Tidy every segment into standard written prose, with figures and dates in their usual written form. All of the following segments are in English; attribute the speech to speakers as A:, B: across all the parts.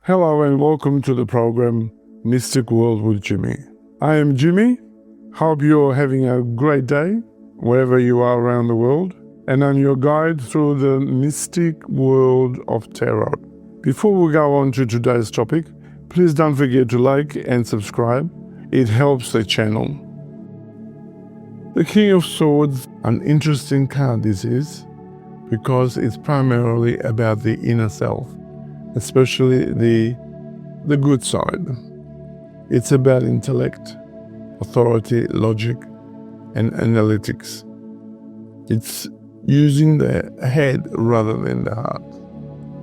A: Hello and welcome to the program Mystic World with Jimmy. I am Jimmy. Hope you're having a great day wherever you are around the world. And I'm your guide through the mystic world of tarot. Before we go on to today's topic, please don't forget to like and subscribe. It helps the channel. The King of Swords, an interesting card this is, because it's primarily about the inner self, especially the good side. It's about intellect, authority, logic, and analytics. It's using the head rather than the heart.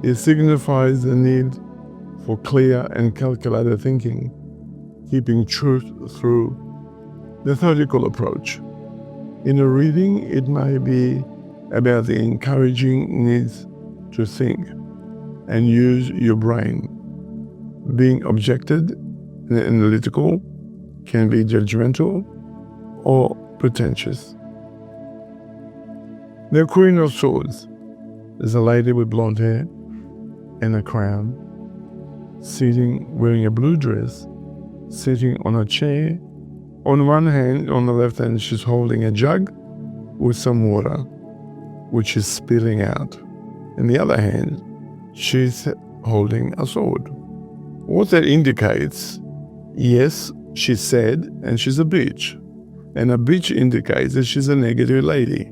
A: It signifies the need for clear and calculated thinking, keeping truth through the methodical approach. In a reading, it may be about the encouraging needs to think and use your brain. Being objective and analytical can be judgmental or pretentious. The Queen of Swords is a lady with blonde hair and a crown, sitting wearing a blue dress, sitting on a chair. On one hand, on the left hand, she's holding a jug with some water, which is spilling out. In the other hand, she's holding a sword. What that indicates, yes, she's sad and she's a bitch. And a bitch indicates that she's a negative lady.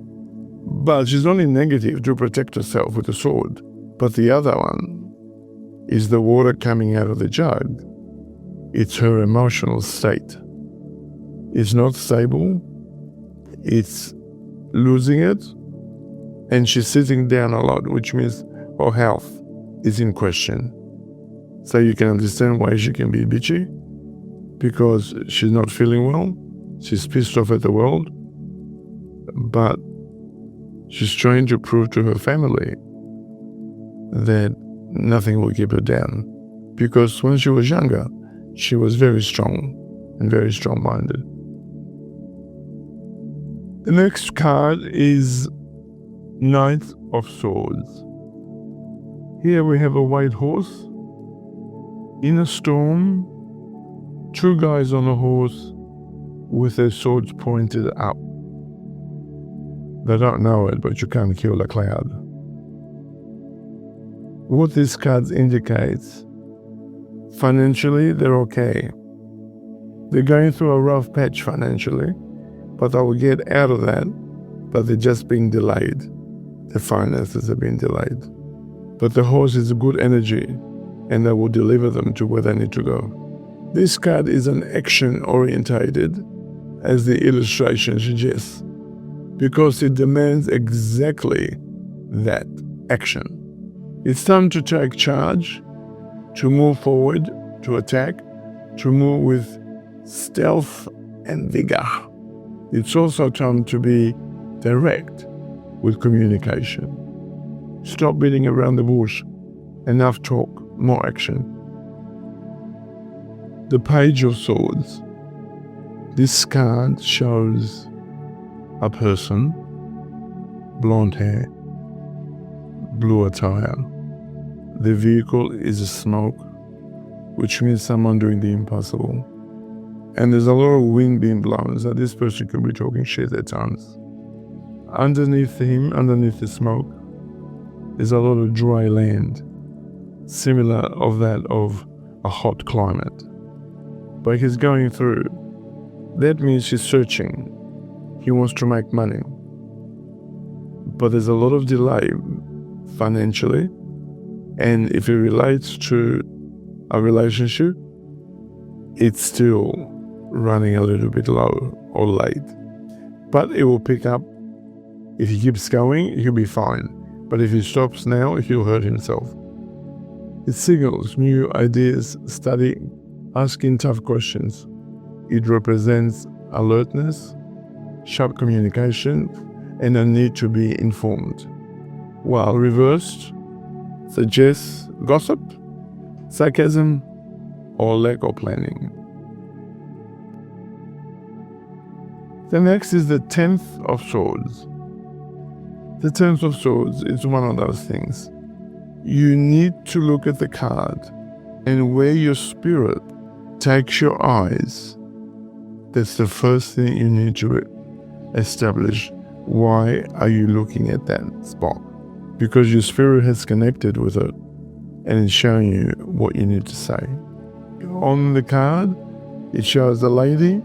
A: But she's only negative to protect herself with a sword. But the other one is the water coming out of the jug. It's her emotional state. It's not stable. It's losing it. And she's sitting down a lot, which means her health is in question. So you can understand why she can be bitchy, because she's not feeling well. She's pissed off at the world, but she's trying to prove to her family that nothing will keep her down. Because when she was younger, she was very strong and very strong-minded. The next card is Knight of Swords. Here we have a white horse in a storm, two guys on a horse with their swords pointed up. They don't know it, but you can't kill a cloud. What this card indicates, financially they're okay. They're going through a rough patch financially, but they will get out of that, but they're just being delayed. Their finances have been delayed. But the horse is a good energy, and that will deliver them to where they need to go. This card is an action-orientated, as the illustration suggests, because it demands exactly that action. It's time to take charge, to move forward, to attack, to move with stealth and vigor. It's also time to be direct with communication. Stop beating around the bush. Enough talk, more action. The Page of Swords. This card shows a person, blonde hair, blue attire. The vehicle is a smoke, which means someone doing the impossible. And there's a lot of wind being blown, so this person could be talking shit at times. Underneath him, underneath the smoke, is a lot of dry land, similar of that of a hot climate. But he's going through. That means he's searching. He wants to make money. But there's a lot of delay financially, and if it relates to a relationship, it's still running a little bit low or late. But it will pick up. If he keeps going, he'll be fine. But if he stops now, he'll hurt himself. It signals new ideas, studying, asking tough questions. It represents alertness, sharp communication, and a need to be informed. While reversed suggests gossip, sarcasm, or lack of planning. The next is the 10th of Swords. The 10th of Swords is one of those things. You need to look at the card And where your spirit takes your eyes, that's the first thing you need to establish. Why are you looking at that spot? Because your spirit has connected with it and it's showing you what you need to say. On the card, it shows a lady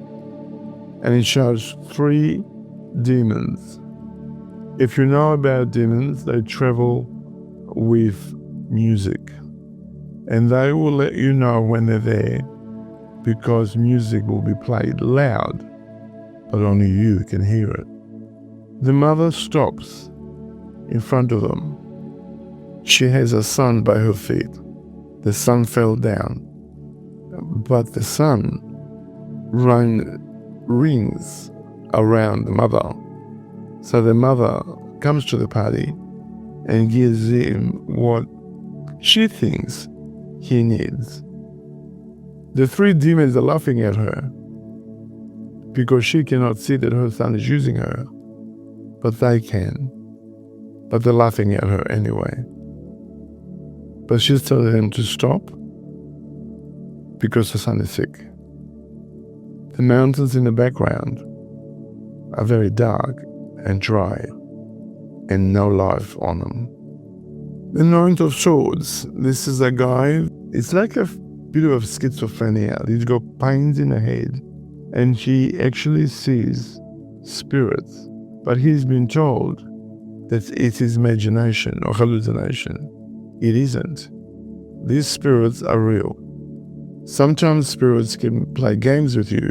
A: and it shows 3 demons. If you know about demons, they travel with music and they will let you know when they're there, because music will be played loud, but only you can hear it. The mother stops in front of them. She has a son by her feet. The son fell down, but the son rings around the mother. So the mother comes to the party and gives him what she thinks he needs. The 3 demons are laughing at her because she cannot see that her son is using her, but they can. But they're laughing at her anyway. But she's telling them to stop because her son is sick. The mountains in the background are very dark and dry and no life on them. The Knight of Swords. This is a guy, it's like a bit of schizophrenia. He's got pains in the head and he actually sees spirits, but he's been told that it's his imagination or hallucination. It isn't. These spirits are real. Sometimes spirits can play games with you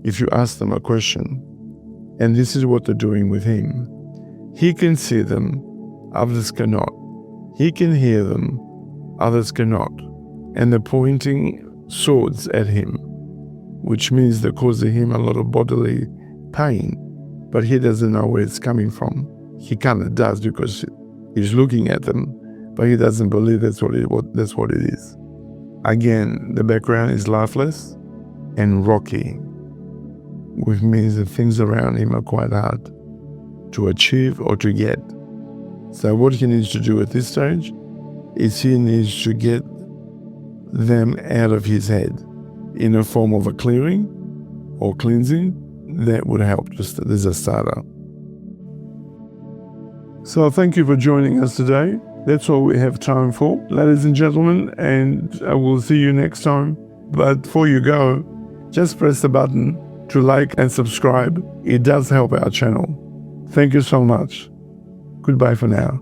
A: if you ask them a question. And this is what they're doing with him. He can see them, others cannot. He can hear them, others cannot. And they're pointing swords at him, which means they're causing him a lot of bodily pain, but he doesn't know where it's coming from. He kind of does because he's looking at them, but he doesn't believe that's what it is. Again, the background is lifeless and rocky, which means that things around him are quite hard to achieve or to get. So what he needs to do at this stage is he needs to get them out of his head in a form of a clearing or cleansing. That would help. Just as a starter. So thank you for joining us today. That's all we have time for, ladies and gentlemen, and I will see you next time. But before you go, just press the button to like and subscribe. It does help our channel. Thank you so much. Goodbye for now.